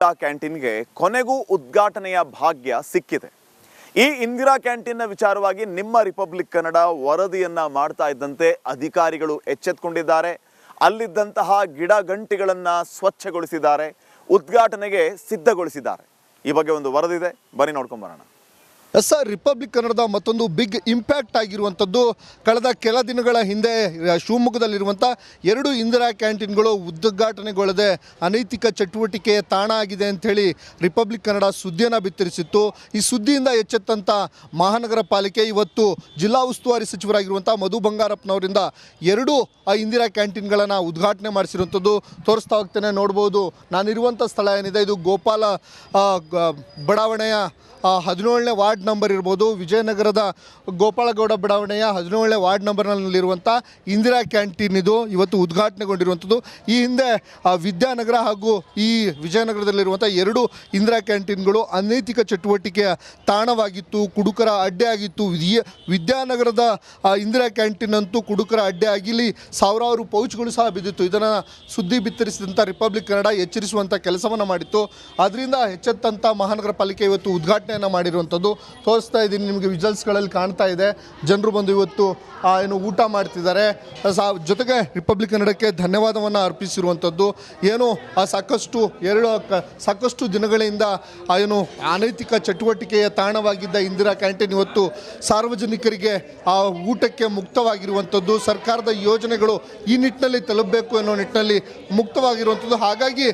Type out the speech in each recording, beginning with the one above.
ಕ್ಯಾಂಟೀನ್ಗೆ ಕೊನೆಗೂ ಉದ್ಘಾಟನೆಯ ಭಾಗ್ಯ ಸಿಕ್ಕಿದೆ. ಈ ಇಂದಿರಾ ಕ್ಯಾಂಟೀನ್ನ ವಿಚಾರವಾಗಿ ನಿಮ್ಮ ರಿಪಬ್ಲಿಕ್ ಕನ್ನಡ ವರದಿಯನ್ನ ಮಾಡ್ತಾ ಇದ್ದಂತೆ ಅಧಿಕಾರಿಗಳು ಎಚ್ಚೆತ್ತುಕೊಂಡಿದ್ದಾರೆ. ಅಲ್ಲಿದ್ದಂತಹ ಗಿಡ ಗಂಟಿಗಳನ್ನು ಸ್ವಚ್ಛಗೊಳಿಸಿದ್ದಾರೆ, ಉದ್ಘಾಟನೆಗೆ ಸಿದ್ಧಗೊಳಿಸಿದ್ದಾರೆ. ಈ ಬಗ್ಗೆ ಒಂದು ವರದಿ ಇದೆ, ಬನ್ನಿ ನೋಡ್ಕೊಂಡು ಬರೋಣ. ಸರ್, ರಿಪಬ್ಲಿಕ್ ಕನ್ನಡದ ಮತ್ತೊಂದು ಬಿಗ್ ಇಂಪ್ಯಾಕ್ಟ್ ಆಗಿರುವಂಥದ್ದು ಕಳೆದ ಕೆಲ ದಿನಗಳ ಹಿಂದೆ ಶಿವಮೊಗ್ಗದಲ್ಲಿರುವಂಥ 2 ಇಂದಿರಾ ಕ್ಯಾಂಟೀನ್ಗಳು ಉದ್ಘಾಟನೆಗೊಳ್ಳದೆ ಅನೈತಿಕ ಚಟುವಟಿಕೆಯ ತಾಣ ಆಗಿದೆ ಅಂಥೇಳಿ ರಿಪಬ್ಲಿಕ್ ಕನ್ನಡ ಸುದ್ದಿಯನ್ನು ಬಿತ್ತರಿಸಿತ್ತು. ಈ ಸುದ್ದಿಯಿಂದ ಎಚ್ಚೆತ್ತಂಥ ಮಹಾನಗರ ಪಾಲಿಕೆ ಇವತ್ತು ಜಿಲ್ಲಾ ಉಸ್ತುವಾರಿ ಸಚಿವರಾಗಿರುವಂಥ ಮಧು ಬಂಗಾರಪ್ಪನವರಿಂದ 2 ಇಂದಿರಾ ಕ್ಯಾಂಟೀನ್ಗಳನ್ನು ಉದ್ಘಾಟನೆ ಮಾಡಿಸಿರುವಂಥದ್ದು ತೋರಿಸ್ತಾ ಹೋಗ್ತೇನೆ. ನೋಡ್ಬೋದು, ನಾನಿರುವಂಥ ಸ್ಥಳ ಏನಿದೆ ಇದು ಗೋಪಾಲ ಬಡಾವಣೆಯ 17ನೇ ವಾರ್ಡ್ ನಂಬರ್ ಇರ್ಬೋದು. ವಿಜಯನಗರದ ಗೋಪಾಲಗೌಡ ಬಡಾವಣೆಯ 17ನೇ ವಾರ್ಡ್ ನಂಬರ್ನಲ್ಲಿರುವಂಥ ಇಂದಿರಾ ಕ್ಯಾಂಟೀನ್ ಇದು ಇವತ್ತು ಉದ್ಘಾಟನೆಗೊಂಡಿರುವಂಥದ್ದು. ಈ ಹಿಂದೆ ವಿದ್ಯಾನಗರ ಹಾಗೂ ಈ ವಿಜಯನಗರದಲ್ಲಿರುವಂಥ 2 ಇಂದಿರಾ ಕ್ಯಾಂಟೀನ್ಗಳು ಅನೈತಿಕ ಚಟುವಟಿಕೆಯ ತಾಣವಾಗಿತ್ತು, ಕುಡುಕರ ಅಡ್ಡೆ ಆಗಿತ್ತು. ವಿದ್ಯಾನಗರದ ಇಂದಿರಾ ಕ್ಯಾಂಟೀನ್ ಅಂತೂ ಕುಡುಕರ ಅಡ್ಡೆ ಆಗಿಲಿ ಸಾವಿರಾರು ಪೌಚ್ಗಳು ಸಹ ಬಿದ್ದಿತ್ತು. ಇದನ್ನು ಸುದ್ದಿ ಬಿತ್ತರಿಸಿದಂಥ ರಿಪಬ್ಲಿಕ್ ಕನ್ನಡ ಎಚ್ಚರಿಸುವಂಥ ಕೆಲಸವನ್ನು ಮಾಡಿತ್ತು. ಅದರಿಂದ ಎಚ್ಚೆತ್ತಂಥ ಮಹಾನಗರ ಪಾಲಿಕೆ ಇವತ್ತು ಉದ್ಘಾಟನೆಯನ್ನು ಮಾಡಿರುವಂಥದ್ದು ತೋರಿಸ್ತಾ ಇದ್ದೀನಿ ನಿಮಗೆ. ವಿಜುವಲ್ಸ್ಗಳಲ್ಲಿ ಕಾಣ್ತಾ ಇದೆ, ಜನರು ಬಂದು ಇವತ್ತು ಏನು ಊಟ ಮಾಡ್ತಿದ್ದಾರೆ. ಜೊತೆಗೆ ರಿಪಬ್ಲಿಕ್ ಕನ್ನಡಕ್ಕೆ ಧನ್ಯವಾದವನ್ನು ಅರ್ಪಿಸಿರುವಂಥದ್ದು. ಏನು ಸಾಕಷ್ಟು ದಿನಗಳಿಂದ ಏನು ಅನೈತಿಕ ಚಟುವಟಿಕೆಯ ತಾಣವಾಗಿದ್ದ ಇಂದಿರಾ ಕ್ಯಾಂಟೀನ್ ಇವತ್ತು ಸಾರ್ವಜನಿಕರಿಗೆ ಊಟಕ್ಕೆ ಮುಕ್ತವಾಗಿರುವಂಥದ್ದು. ಸರ್ಕಾರದ ಯೋಜನೆಗಳು ಈ ನಿಟ್ಟಿನಲ್ಲಿ ತಲುಪಬೇಕು ಅನ್ನೋ ನಿಟ್ಟಿನಲ್ಲಿ ಮುಕ್ತವಾಗಿರುವಂಥದ್ದು. ಹಾಗಾಗಿ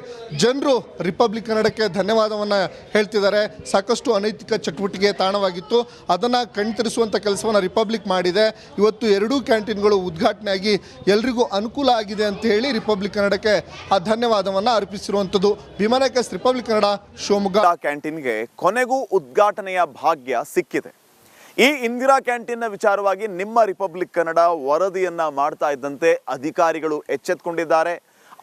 ಜನರು ರಿಪಬ್ಲಿಕ್ ಕನ್ನಡಕ್ಕೆ ಧನ್ಯವಾದವನ್ನು ಹೇಳ್ತಿದ್ದಾರೆ. ಸಾಕಷ್ಟು ಅನೈತಿಕ ಚಟುವಟಿಕೆಯ ತಾಣವಾಗಿತ್ತು, ಅದನ್ನು ಕಣ್ತರಿಸುವಂಥ ಕೆಲಸವನ್ನು ರಿಪಬ್ಲಿಕ್ ಮಾಡಿದೆ. ಇವತ್ತು 2 ಕ್ಯಾಂಟೀನ್ಗಳು ಉದ್ಘಾಟನೆಯಾಗಿ ಎಲ್ರಿಗೂ ಅನುಕೂಲ ಆಗಿದೆ ಅಂತ ಹೇಳಿ ರಿಪಬ್ಲಿಕ್ ಕನ್ನಡಕ್ಕೆ ಧನ್ಯವಾದವನ್ನು ಅರ್ಪಿಸಿರುವಂಥದ್ದು. ಭೀಮನಾಯಕ ರಿಪಬ್ಲಿಕ್ ಕನ್ನಡ, ಶಿವಮೊಗ್ಗ. ಕ್ಯಾಂಟೀನ್ಗೆ ಕೊನೆಗೂ ಉದ್ಘಾಟನೆಯ ಭಾಗ್ಯ ಸಿಕ್ಕಿದೆ. ಈ ಇಂದಿರಾ ಕ್ಯಾಂಟೀನ್ನ ವಿಚಾರವಾಗಿ ನಿಮ್ಮ ರಿಪಬ್ಲಿಕ್ ಕನ್ನಡ ವರದಿಯನ್ನ ಮಾಡ್ತಾ ಇದ್ದಂತೆ ಅಧಿಕಾರಿಗಳು ಎಚ್ಚೆತ್ತುಕೊಂಡಿದ್ದಾರೆ.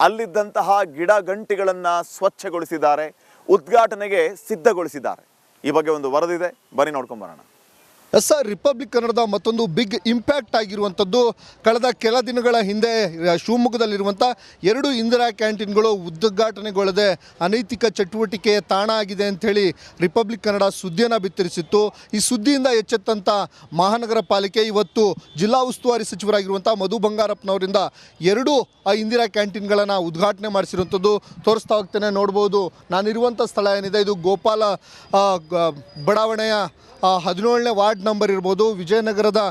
ಅಲ್ಲಿದ್ದಂತಹ ಗಿಡ ಗಂಟಿಗಳನ್ನು ಸ್ವಚ್ಛಗೊಳಿಸಿದ್ದಾರೆ, ಉದ್ಘಾಟನೆಗೆ ಸಿದ್ಧಗೊಳಿಸಿದ್ದಾರೆ. ಈ ಬಗ್ಗೆ ಒಂದು ವರದಿ ಇದೆ, ಬನ್ನಿ ನೋಡ್ಕೊಂಡು ಬರೋಣ. ಸರ್, ರಿಪಬ್ಲಿಕ್ ಕನ್ನಡದ ಮತ್ತೊಂದು ಬಿಗ್ ಇಂಪ್ಯಾಕ್ಟ್ ಆಗಿರುವಂಥದ್ದು ಕಳೆದ ಕೆಲ ದಿನಗಳ ಹಿಂದೆ ಶಿವಮೊಗ್ಗದಲ್ಲಿರುವಂಥ 2 ಇಂದಿರಾ ಕ್ಯಾಂಟೀನ್ಗಳು ಉದ್ಘಾಟನೆಗೊಳ್ಳದೆ ಅನೈತಿಕ ಚಟುವಟಿಕೆಯ ತಾಣ ಆಗಿದೆ ಅಂಥೇಳಿ ರಿಪಬ್ಲಿಕ್ ಕನ್ನಡ ಸುದ್ದಿಯನ್ನು ಬಿತ್ತರಿಸಿತ್ತು. ಈ ಸುದ್ದಿಯಿಂದ ಎಚ್ಚೆತ್ತಂಥ ಮಹಾನಗರ ಪಾಲಿಕೆ ಇವತ್ತು ಜಿಲ್ಲಾ ಉಸ್ತುವಾರಿ ಸಚಿವರಾಗಿರುವಂಥ ಮಧು ಬಂಗಾರಪ್ಪನವರಿಂದ 2 ಇಂದಿರಾ ಕ್ಯಾಂಟೀನ್ಗಳನ್ನು ಉದ್ಘಾಟನೆ ಮಾಡಿಸಿರುವಂಥದ್ದು ತೋರಿಸ್ತಾ ಹೋಗ್ತೇನೆ. ನೋಡ್ಬೋದು, ನಾನಿರುವಂಥ ಸ್ಥಳ ಏನಿದೆ ಇದು ಗೋಪಾಲ ಬಡಾವಣೆಯ 17ನೇ ವಾರ್ಡ್ ನಂಬರ್ ಇರ್ಬೋದು. ವಿಜಯನಗರದ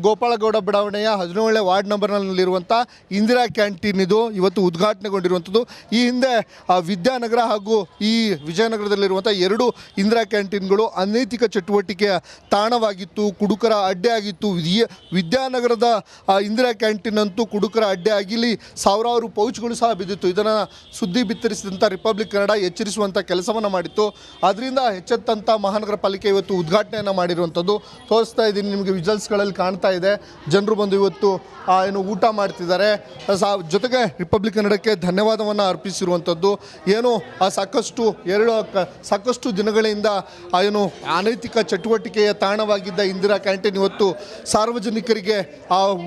ಗೋಪಾಲಗೌಡ ಬಡಾವಣೆಯ 17ನೇ ವಾರ್ಡ್ ನಂಬರ್ನಲ್ಲಿರುವಂಥ ಇಂದಿರಾ ಕ್ಯಾಂಟೀನ್ ಇದು ಇವತ್ತು ಉದ್ಘಾಟನೆಗೊಂಡಿರುವಂಥದ್ದು. ಈ ಹಿಂದೆ ವಿದ್ಯಾನಗರ ಹಾಗೂ ಈ ವಿಜಯನಗರದಲ್ಲಿರುವಂಥ 2 ಇಂದಿರಾ ಕ್ಯಾಂಟೀನ್ಗಳು ಅನೈತಿಕ ಚಟುವಟಿಕೆಯ ತಾಣವಾಗಿತ್ತು, ಕುಡುಕರ ಅಡ್ಡೆ ಆಗಿತ್ತು. ವಿದ್ಯಾನಗರದ ಇಂದಿರಾ ಕ್ಯಾಂಟೀನ್ ಅಂತೂ ಕುಡುಕರ ಅಡ್ಡೆ ಆಗಿಲಿ ಸಾವಿರಾರು ಪೌಚ್ಗಳು ಸಹ ಬಿದ್ದಿತ್ತು. ಇದನ್ನು ಸುದ್ದಿ ಬಿತ್ತರಿಸಿದಂಥ ರಿಪಬ್ಲಿಕ್ ಕನ್ನಡ ಎಚ್ಚರಿಸುವಂಥ ಕೆಲಸವನ್ನು ಮಾಡಿತ್ತು. ಅದರಿಂದ ಎಚ್ಚೆತ್ತಂಥ ಮಹಾನಗರ ಪಾಲಿಕೆ ಇವತ್ತು ಉದ್ಘಾಟನೆಯನ್ನು ಮಾಡಿರುವಂಥದ್ದು ತೋರಿಸ್ತಾ ಇದ್ದೀನಿ ನಿಮಗೆ. ವಿಜುವಲ್ಸ್ಗಳಲ್ಲಿ ಕಾಣ್ತಾ ಇದೆ, ಜನರು ಬಂದು ಇವತ್ತು ಏನು ಊಟ ಮಾಡ್ತಿದ್ದಾರೆ. ಜೊತೆಗೆ ರಿಪಬ್ಲಿಕ್ ಕನ್ನಡಕ್ಕೆ ಧನ್ಯವಾದವನ್ನು ಅರ್ಪಿಸಿರುವಂಥದ್ದು. ಏನು ಸಾಕಷ್ಟು ದಿನಗಳಿಂದ ಏನು ಅನೈತಿಕ ಚಟುವಟಿಕೆಯ ತಾಣವಾಗಿದ್ದ ಇಂದಿರಾ ಕ್ಯಾಂಟೀನ್ ಇವತ್ತು ಸಾರ್ವಜನಿಕರಿಗೆ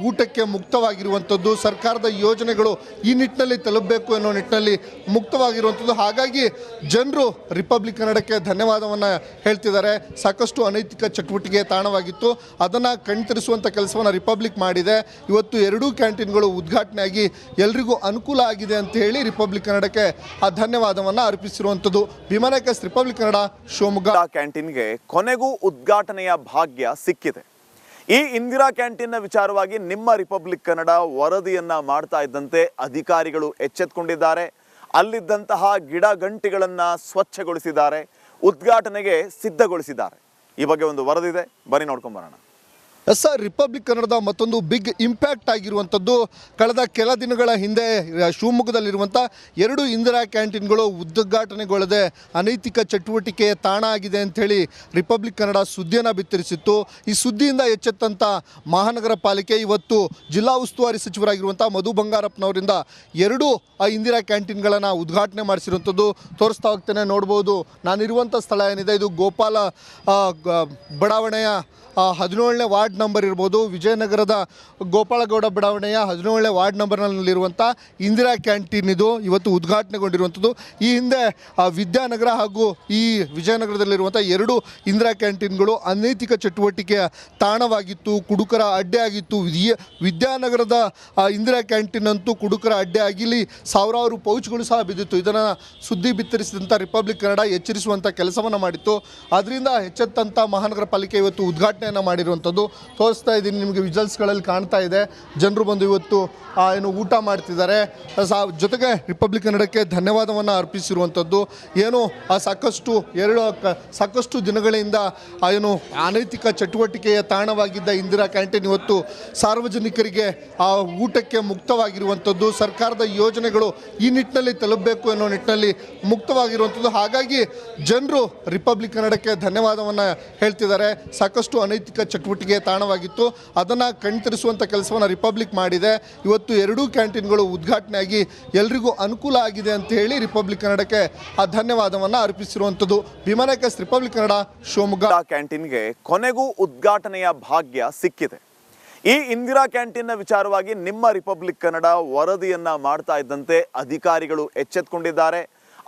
ಊಟಕ್ಕೆ ಮುಕ್ತವಾಗಿರುವಂಥದ್ದು. ಸರ್ಕಾರದ ಯೋಜನೆಗಳು ಈ ನಿಟ್ಟಿನಲ್ಲಿ ತಲುಪಬೇಕು ಅನ್ನೋ ನಿಟ್ಟಿನಲ್ಲಿ ಮುಕ್ತವಾಗಿರುವಂಥದ್ದು. ಹಾಗಾಗಿ ಜನರು ರಿಪಬ್ಲಿಕ್ ಕನ್ನಡಕ್ಕೆ ಧನ್ಯವಾದವನ್ನು ಹೇಳ್ತಿದ್ದಾರೆ. ಸಾಕಷ್ಟು ಅನೈತಿಕ ಚಟುವಟಿಕೆಯ ತಾಣವಾಗಿತ್ತು, ಅದನ್ನು ಕಣ್ತರಿಸುವಂಥ ಕೆಲಸವನ್ನು ರಿಪಬ್ಲಿಕ್ ಮಾಡಿದೆ. ಇವತ್ತು 2 ಕ್ಯಾಂಟೀನ್ಗಳು ಉದ್ಘಾಟನೆಯಾಗಿ ಎಲ್ರಿಗೂ ಅನುಕೂಲ ಆಗಿದೆ ಅಂತ ಹೇಳಿ ರಿಪಬ್ಲಿಕ್ ಕನ್ನಡಕ್ಕೆ ಧನ್ಯವಾದವನ್ನು ಅರ್ಪಿಸಿರುವಂಥದ್ದು. ಭೀಮನಾಯಕ ರಿಪಬ್ಲಿಕ್ ಕನ್ನಡ, ಶಿವಮೊಗ್ಗ. ಕ್ಯಾಂಟೀನ್ಗೆ ಕೊನೆಗೂ ಉದ್ಘಾಟನೆಯ ಭಾಗ್ಯ ಸಿಕ್ಕಿದೆ. ಈ ಇಂದಿರಾ ಕ್ಯಾಂಟೀನ್ನ ವಿಚಾರವಾಗಿ ನಿಮ್ಮ ರಿಪಬ್ಲಿಕ್ ಕನ್ನಡ ವರದಿಯನ್ನ ಮಾಡ್ತಾ ಇದ್ದಂತೆ ಅಧಿಕಾರಿಗಳು ಎಚ್ಚೆತ್ತುಕೊಂಡಿದ್ದಾರೆ. ಅಲ್ಲಿದ್ದಂತಹ ಗಿಡ ಗಂಟಿಗಳನ್ನು ಸ್ವಚ್ಛಗೊಳಿಸಿದ್ದಾರೆ, ಉದ್ಘಾಟನೆಗೆ ಸಿದ್ಧಗೊಳಿಸಿದ್ದಾರೆ. ಈ ಬಗ್ಗೆ ಒಂದು ವರದಿ ಇದೆ, ಬನ್ನಿ ನೋಡ್ಕೊಂಡು ಬರೋಣ. ಸರ್, ರಿಪಬ್ಲಿಕ್ ಕನ್ನಡದ ಮತ್ತೊಂದು ಬಿಗ್ ಇಂಪ್ಯಾಕ್ಟ್ ಆಗಿರುವಂಥದ್ದು ಕಳೆದ ಕೆಲ ದಿನಗಳ ಹಿಂದೆ ಶಿವಮೊಗ್ಗದಲ್ಲಿರುವಂಥ 2 ಇಂದಿರಾ ಕ್ಯಾಂಟೀನ್ಗಳು ಉದ್ಘಾಟನೆಗೊಳ್ಳದೆ ಅನೈತಿಕ ಚಟುವಟಿಕೆಯ ತಾಣ ಆಗಿದೆ ಅಂಥೇಳಿ ರಿಪಬ್ಲಿಕ್ ಕನ್ನಡ ಸುದ್ದಿಯನ್ನು ಬಿತ್ತರಿಸಿತ್ತು. ಈ ಸುದ್ದಿಯಿಂದ ಎಚ್ಚೆತ್ತಂಥ ಮಹಾನಗರ ಪಾಲಿಕೆ ಇವತ್ತು ಜಿಲ್ಲಾ ಉಸ್ತುವಾರಿ ಸಚಿವರಾಗಿರುವಂಥ ಮಧು ಬಂಗಾರಪ್ಪನವರಿಂದ 2 ಇಂದಿರಾ ಕ್ಯಾಂಟೀನ್ಗಳನ್ನು ಉದ್ಘಾಟನೆ ಮಾಡಿಸಿರುವಂಥದ್ದು ತೋರಿಸ್ತಾ ಹೋಗ್ತೇನೆ. ನೋಡ್ಬೋದು, ನಾನಿರುವಂಥ ಸ್ಥಳ ಏನಿದೆ ಇದು ಗೋಪಾಲ ಬಡಾವಣೆಯ 17ನೇ ವಾರ್ಡ್ ನಂಬರ್ ಇರ್ಬೋದು, ವಿಜಯನಗರದ ಗೋಪಾಲಗೌಡ ಬಡಾವಣೆಯ 17ನೇ ವಾರ್ಡ್ ನಂಬರ್ನಲ್ಲಿರುವಂಥ ಇಂದಿರಾ ಕ್ಯಾಂಟೀನ್ ಇದು ಇವತ್ತು ಉದ್ಘಾಟನೆಗೊಂಡಿರುವಂಥದ್ದು. ಈ ಹಿಂದೆ ವಿದ್ಯಾನಗರ ಹಾಗೂ ಈ ವಿಜಯನಗರದಲ್ಲಿರುವಂಥ ಎರಡು ಇಂದಿರಾ ಕ್ಯಾಂಟೀನ್ಗಳು ಅನೈತಿಕ ಚಟುವಟಿಕೆಯ ತಾಣವಾಗಿತ್ತು, ಕುಡುಕರ ಅಡ್ಡೆ ಆಗಿತ್ತು. ವಿದ್ಯಾನಗರದ ಇಂದಿರಾ ಕ್ಯಾಂಟೀನ್ ಅಂತೂ ಕುಡುಕರ ಅಡ್ಡೆ ಆಗಿಲಿ ಸಾವಿರಾರು ಪೌಚ್ಗಳು ಸಹ ಬಿದ್ದಿತ್ತು. ಇದನ್ನು ಸುದ್ದಿ ಬಿತ್ತರಿಸಿದಂಥ ರಿಪಬ್ಲಿಕ್ ಕನ್ನಡ ಎಚ್ಚರಿಸುವಂಥ ಕೆಲಸವನ್ನು ಮಾಡಿತ್ತು. ಅದರಿಂದ ಎಚ್ಚೆತ್ತಂಥ ಮಹಾನಗರ ಪಾಲಿಕೆ ಇವತ್ತು ಉದ್ಘಾಟನೆಯನ್ನು ಮಾಡಿರುವಂಥದ್ದು ತೋರಿಸ್ತಾ ಇದ್ದೀನಿ ನಿಮಗೆ. ವಿಜುವಲ್ಸ್ಗಳಲ್ಲಿ ಕಾಣ್ತಾ ಇದೆ, ಜನರು ಬಂದು ಇವತ್ತು ಏನು ಊಟ ಮಾಡ್ತಿದ್ದಾರೆ. ಜೊತೆಗೆ ರಿಪಬ್ಲಿಕ್ ಕನ್ನಡಕ್ಕೆ ಧನ್ಯವಾದವನ್ನು ಅರ್ಪಿಸಿರುವಂಥದ್ದು. ಏನು ಸಾಕಷ್ಟು ದಿನಗಳಿಂದ ಏನು ಅನೈತಿಕ ಚಟುವಟಿಕೆಯ ತಾಣವಾಗಿದ್ದ ಇಂದಿರಾ ಕ್ಯಾಂಟೀನ್ ಇವತ್ತು ಸಾರ್ವಜನಿಕರಿಗೆ ಊಟಕ್ಕೆ ಮುಕ್ತವಾಗಿರುವಂಥದ್ದು. ಸರ್ಕಾರದ ಯೋಜನೆಗಳು ಈ ನಿಟ್ಟಿನಲ್ಲಿ ತಲುಪಬೇಕು ಅನ್ನೋ ನಿಟ್ಟಿನಲ್ಲಿ ಮುಕ್ತವಾಗಿರುವಂಥದ್ದು. ಹಾಗಾಗಿ ಜನರು ರಿಪಬ್ಲಿಕ್ ಕನ್ನಡಕ್ಕೆ ಧನ್ಯವಾದವನ್ನು ಹೇಳ್ತಿದ್ದಾರೆ. ಸಾಕಷ್ಟು ಅನೈತಿಕ ಚಟುವಟಿಕೆಯ ತಾಣವಾಗಿತ್ತು, ಅದನ್ನು ಕಣ್ತರಿಸುವಂಥ ಕೆಲಸವನ್ನು ರಿಪಬ್ಲಿಕ್ ಮಾಡಿದೆ. ಇವತ್ತು ಎರಡೂ ಕ್ಯಾಂಟೀನ್ಗಳು ಉದ್ಘಾಟನೆಯಾಗಿ ಎಲ್ರಿಗೂ ಅನುಕೂಲ ಆಗಿದೆ ಅಂತ ಹೇಳಿ ರಿಪಬ್ಲಿಕ್ ಕನ್ನಡಕ್ಕೆ ಧನ್ಯವಾದವನ್ನು ಅರ್ಪಿಸಿರುವಂಥದ್ದು. ಭೀಮನಾಯಕ ರಿಪಬ್ಲಿಕ್ ಕನ್ನಡ, ಶಿವಮೊಗ್ಗ. ಕ್ಯಾಂಟೀನ್ಗೆ ಕೊನೆಗೂ ಉದ್ಘಾಟನೆಯ ಭಾಗ್ಯ ಸಿಕ್ಕಿದೆ. ಈ ಇಂದಿರಾ ಕ್ಯಾಂಟೀನ್ನ ವಿಚಾರವಾಗಿ ನಿಮ್ಮ ರಿಪಬ್ಲಿಕ್ ಕನ್ನಡ ವರದಿಯನ್ನ ಮಾಡ್ತಾ ಇದ್ದಂತೆ ಅಧಿಕಾರಿಗಳು ಎಚ್ಚೆತ್ತುಕೊಂಡಿದ್ದಾರೆ.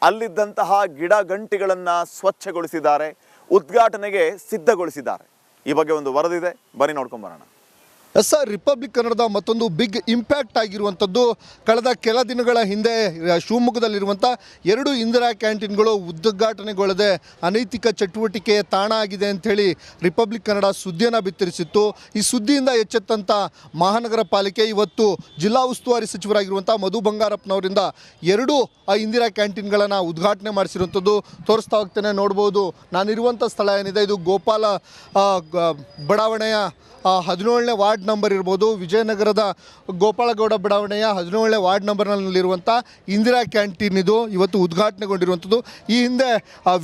ಅಲ್ಲಿದ್ದಂತಹ ಗಿಡ ಗಂಟಿಗಳನ್ನು ಸ್ವಚ್ಛಗೊಳಿಸಿದ್ದಾರೆ, ಉದ್ಘಾಟನೆಗೆ ಸಿದ್ಧಗೊಳಿಸಿದ್ದಾರೆ. ಈ ಬಗ್ಗೆ ಒಂದು ವರದಿದೆ, ಬನ್ನಿ ನೋಡ್ಕೊಂಡು ಬರೋಣ. ಸರ್, ರಿಪಬ್ಲಿಕ್ ಕನ್ನಡದ ಮತ್ತೊಂದು ಬಿಗ್ ಇಂಪ್ಯಾಕ್ಟ್ ಆಗಿರುವಂಥದ್ದು ಕಳೆದ ಕೆಲ ದಿನಗಳ ಹಿಂದೆ ಶಿವಮೊಗ್ಗದಲ್ಲಿರುವಂಥ ಎರಡು ಇಂದಿರಾ ಕ್ಯಾಂಟೀನ್ಗಳು ಉದ್ಘಾಟನೆಗೊಳ್ಳದೆ ಅನೈತಿಕ ಚಟುವಟಿಕೆಯ ತಾಣ ಆಗಿದೆ ಅಂಥೇಳಿ ರಿಪಬ್ಲಿಕ್ ಕನ್ನಡ ಸುದ್ದಿಯನ್ನು ಬಿತ್ತರಿಸಿತ್ತು. ಈ ಸುದ್ದಿಯಿಂದ ಎಚ್ಚೆತ್ತಂಥ ಮಹಾನಗರ ಪಾಲಿಕೆ ಇವತ್ತು ಜಿಲ್ಲಾ ಉಸ್ತುವಾರಿ ಸಚಿವರಾಗಿರುವಂಥ ಮಧು ಬಂಗಾರಪ್ಪನವರಿಂದ ಎರಡು ಇಂದಿರಾ ಕ್ಯಾಂಟೀನ್ಗಳನ್ನು ಉದ್ಘಾಟನೆ ಮಾಡಿಸಿರುವಂಥದ್ದು ತೋರಿಸ್ತಾ ಹೋಗ್ತೇನೆ. ನೋಡ್ಬೋದು, ನಾನಿರುವಂಥ ಸ್ಥಳ ಏನಿದೆ ಇದು ಗೋಪಾಲ ಬಡಾವಣೆಯ 17ನೇ ವಾರ್ಡ್ ನಂಬರ್ ಇರ್ಬೋದು, ವಿಜಯನಗರದ ಗೋಪಾಲಗೌಡ ಬಡಾವಣೆಯ 17ನೇ ವಾರ್ಡ್ ನಂಬರ್ನಲ್ಲಿರುವಂಥ ಇಂದಿರಾ ಕ್ಯಾಂಟೀನ್ ಇದು ಇವತ್ತು ಉದ್ಘಾಟನೆಗೊಂಡಿರುವಂಥದ್ದು. ಈ ಹಿಂದೆ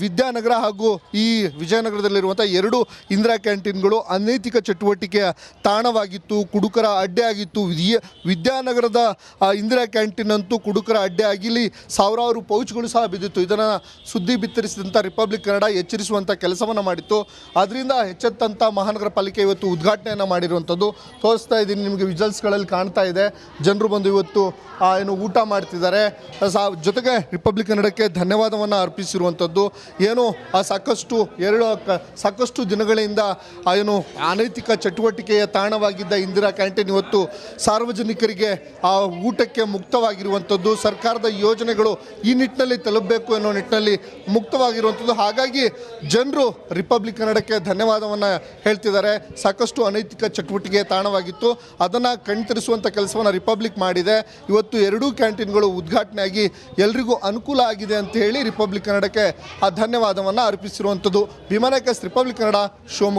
ವಿದ್ಯಾನಗರ ಹಾಗೂ ಈ ವಿಜಯನಗರದಲ್ಲಿರುವಂಥ ಎರಡು ಇಂದಿರಾ ಕ್ಯಾಂಟೀನ್ಗಳು ಅನೈತಿಕ ಚಟುವಟಿಕೆಯ ತಾಣವಾಗಿತ್ತು, ಕುಡುಕರ ಅಡ್ಡೆ ಆಗಿತ್ತು. ವಿದ್ಯಾನಗರದ ಇಂದಿರಾ ಕ್ಯಾಂಟೀನ್ ಅಂತೂ ಕುಡುಕರ ಅಡ್ಡೆ ಆಗಿಲಿ ಸಾವಿರಾರು ಪೌಚ್ಗಳು ಸಹ ಬಿದ್ದಿತ್ತು. ಇದನ್ನು ಸುದ್ದಿ ಬಿತ್ತರಿಸಿದಂಥ ರಿಪಬ್ಲಿಕ್ ಕನ್ನಡ ಎಚ್ಚರಿಸುವಂಥ ಕೆಲಸವನ್ನು ಮಾಡಿತ್ತು. ಅದರಿಂದ ಎಚ್ಚೆತ್ತಂಥ ಮಹಾನಗರ ಪಾಲಿಕೆ ಇವತ್ತು ಉದ್ಘಾಟನೆಯನ್ನು ಮಾಡಿರುವಂಥದ್ದು ತೋರಿಸ್ತಾ ಇದ್ದೀನಿ ನಿಮಗೆ. ವಿಜುವಲ್ಸ್ಗಳಲ್ಲಿ ಕಾಣ್ತಾ ಇದೆ, ಜನರು ಬಂದು ಇವತ್ತು ಏನು ಊಟ ಮಾಡ್ತಿದ್ದಾರೆ. ಜೊತೆಗೆ ರಿಪಬ್ಲಿಕ್ ಕನ್ನಡಕ್ಕೆ ಧನ್ಯವಾದವನ್ನು ಅರ್ಪಿಸಿರುವಂಥದ್ದು. ಏನು ಸಾಕಷ್ಟು ದಿನಗಳಿಂದ ಏನು ಅನೈತಿಕ ಚಟುವಟಿಕೆಯ ತಾಣವಾಗಿದ್ದ ಇಂದಿರಾ ಕ್ಯಾಂಟೀನ್ ಇವತ್ತು ಸಾರ್ವಜನಿಕರಿಗೆ ಊಟಕ್ಕೆ ಮುಕ್ತವಾಗಿರುವಂಥದ್ದು. ಸರ್ಕಾರದ ಯೋಜನೆಗಳು ಈ ನಿಟ್ಟಿನಲ್ಲಿ ತಲುಪಬೇಕು ಅನ್ನೋ ನಿಟ್ಟಿನಲ್ಲಿ ಮುಕ್ತವಾಗಿರುವಂಥದ್ದು. ಹಾಗಾಗಿ ಜನರು ರಿಪಬ್ಲಿಕ್ ಕನ್ನಡಕ್ಕೆ ಧನ್ಯವಾದವನ್ನು ಹೇಳ್ತಿದ್ದಾರೆ. ಸಾಕಷ್ಟು ಅನೈತಿಕ ಚಟುವಟಿಕೆಯ ತಾಣವಾಗಿತ್ತು, ಅದನ್ನು ಕಣ್ತರಿಸುವಂಥ ಕೆಲಸವನ್ನು ರಿಪಬ್ಲಿಕ್ ಮಾಡಿದೆ. ಇವತ್ತು ಎರಡೂ ಕ್ಯಾಂಟೀನ್ಗಳು ಉದ್ಘಾಟನೆಯಾಗಿ ಎಲ್ರಿಗೂ ಅನುಕೂಲ ಆಗಿದೆ ಅಂತ ಹೇಳಿ ರಿಪಬ್ಲಿಕ್ ಕನ್ನಡಕ್ಕೆ ಧನ್ಯವಾದವನ್ನು ಅರ್ಪಿಸಿರುವಂಥದ್ದು. ಭೀಮನಾಯಕ ರಿಪಬ್ಲಿಕ್ ಕನ್ನಡ, ಶಿವಮೊಗ್ಗ.